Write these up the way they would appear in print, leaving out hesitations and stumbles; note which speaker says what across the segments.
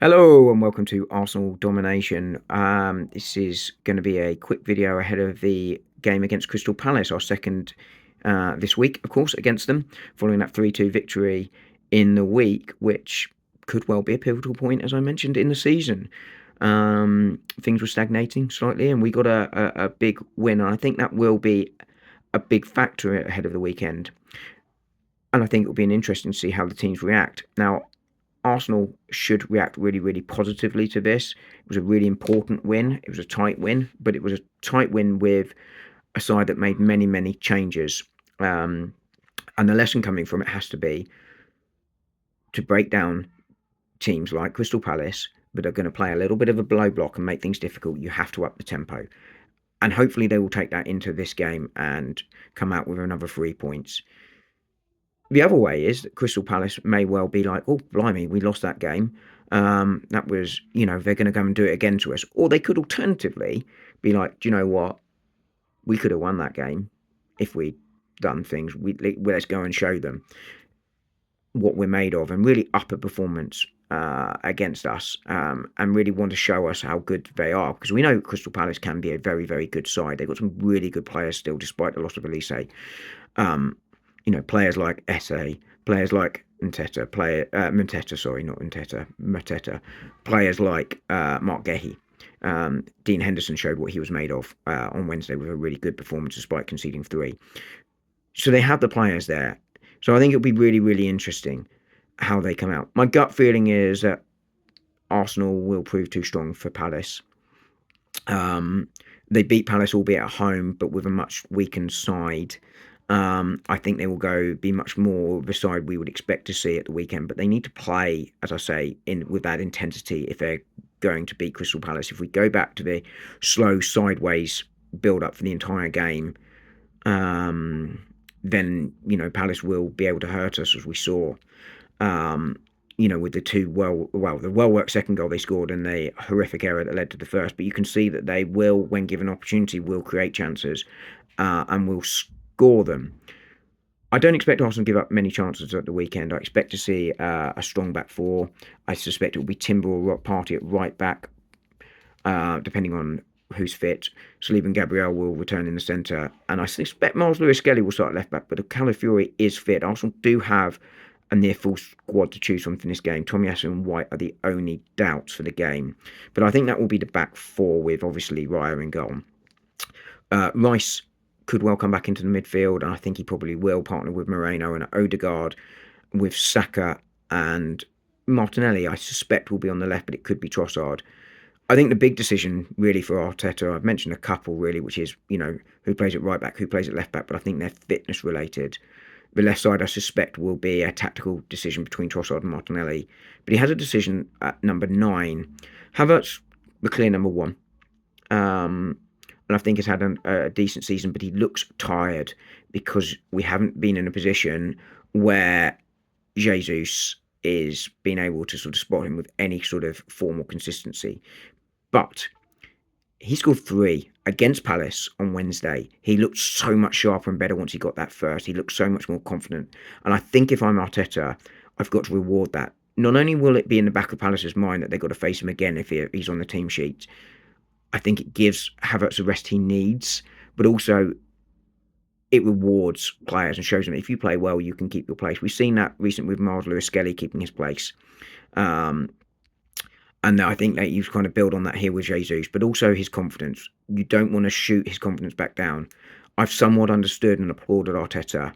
Speaker 1: Hello and welcome to Arsenal Domination. This is going to be a quick video ahead of the game against Crystal Palace, our second this week, of course, against them, following that 3-2 victory in the week, which could well be a pivotal point, as I mentioned, in the season. Things were stagnating slightly, and we got a big win, and I think that will be a big factor ahead of the weekend. And I think it'll be interesting to see how the teams react. Now, Arsenal should react really, really positively to this. It was a really important win. It was a tight win, but it was a tight win with a side that made many, many changes. And the lesson coming from it has to be to break down teams like Crystal Palace that are going to play a little bit of a blow block and make things difficult. You have to up the tempo. And hopefully they will take that into this game and come out with another 3 points. The other way is that Crystal Palace may well be like, oh, blimey, we lost that game. That was, they're going to come and do it again to us. Or they could alternatively be like, do you know what? We could have won that game if we'd done things. Let's go and show them what we're made of and really up a performance against us and really want to show us how good they are. Because we know Crystal Palace can be a very, very good side. They've got some really good players still, despite the loss of Elise. Players like Esse, players like Mateta, players like Mark Gehi. Dean Henderson showed what he was made of on Wednesday with a really good performance despite conceding 3. So they have the players there. So I think it'll be really, really interesting how they come out. My gut feeling is that Arsenal will prove too strong for Palace. They beat Palace, albeit at home, but with a much weakened side. I think they will be much more the side we would expect to see at the weekend, but they need to play, as I say, with that intensity if they're going to beat Crystal Palace. If we go back to the slow sideways build up for the entire game, then Palace will be able to hurt us, as we saw. With the the well-worked second goal they scored and the horrific error that led to the first. But you can see that they will, when given opportunity, will create chances and will score them. I don't expect Arsenal to give up many chances at the weekend. I expect to see a strong back four. I suspect it will be Timber or Partey at right back, depending on who's fit. Saliba and Gabriel will return in the centre. And I suspect Miles Lewis-Skelly will start left back, but if Calafiori is fit, Arsenal do have a near full squad to choose from for this game. Tomiyasu and White are the only doubts for the game. But I think that will be the back four with, obviously, Raya in goal. Rice could well come back into the midfield, and I think he probably will partner with Moreno and Odegaard, with Saka and Martinelli. I suspect will be on the left, but it could be Trossard. I think the big decision really for Arteta, I've mentioned a couple really, which is, who plays at right back, who plays at left back, but I think they're fitness related. The left side, I suspect, will be a tactical decision between Trossard and Martinelli. But he has a decision at number 9. Havertz, the clear number 1. And I think has had a decent season, but he looks tired because we haven't been in a position where Jesus is being able to sort of spot him with any sort of form or consistency. But he scored 3 against Palace on Wednesday. He looked so much sharper and better once he got that first. He looked so much more confident. And I think if I'm Arteta, I've got to reward that. Not only will it be in the back of Palace's mind that they've got to face him again if he's on the team sheet, I think it gives Havertz the rest he needs, but also it rewards players and shows them if you play well, you can keep your place. We've seen that recently with Miles Lewis-Skelly keeping his place. And I think that you kind of build on that here with Jesus, but also his confidence. You don't want to shoot his confidence back down. I've somewhat understood and applauded Arteta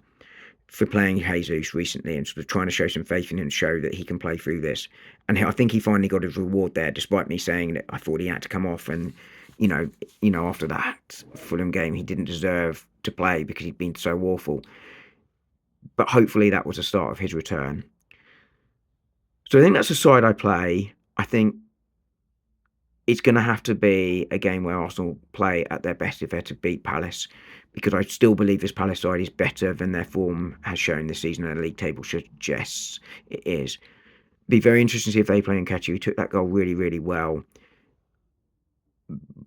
Speaker 1: for playing Jesus recently and sort of trying to show some faith in him and show that he can play through this. And I think he finally got his reward there, despite me saying that I thought he had to come off. And, after that Fulham game, he didn't deserve to play because he'd been so awful. But hopefully that was the start of his return. So I think that's the side I play. I think it's going to have to be a game where Arsenal play at their best if they're to beat Palace, because I still believe this Palace side is better than their form has shown this season, and the league table suggests it is. Be very interesting to see if they play Nketiah, who took that goal really, really well.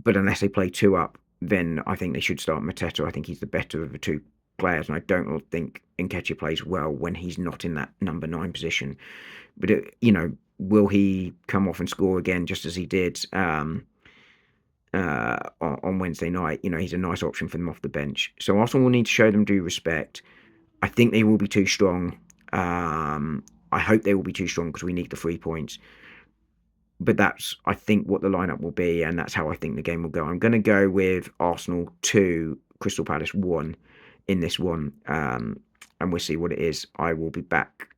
Speaker 1: But unless they play 2 up, then I think they should start Mateta. I think he's the better of the 2 players, and I don't think Nketiah plays well when he's not in that number 9 position. But, will he come off and score again just as he did on Wednesday night? You know, he's a nice option for them off the bench. So Arsenal will need to show them due respect. I think they will be too strong. I hope they will be too strong because we need the 3 points. But that's, I think, what the lineup will be, and that's how I think the game will go. I'm going to go with Arsenal 2, Crystal Palace 1 in this one, and we'll see what it is. I will be back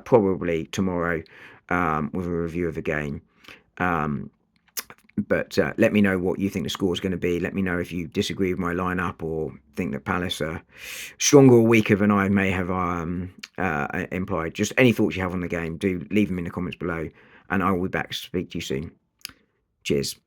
Speaker 1: probably tomorrow with a review of the game. But let me know what you think the score is going to be. Let me know if you disagree with my lineup or think that Palace are stronger or weaker than I may have implied. Just any thoughts you have on the game, do leave them in the comments below, and I will be back to speak to you soon. Cheers.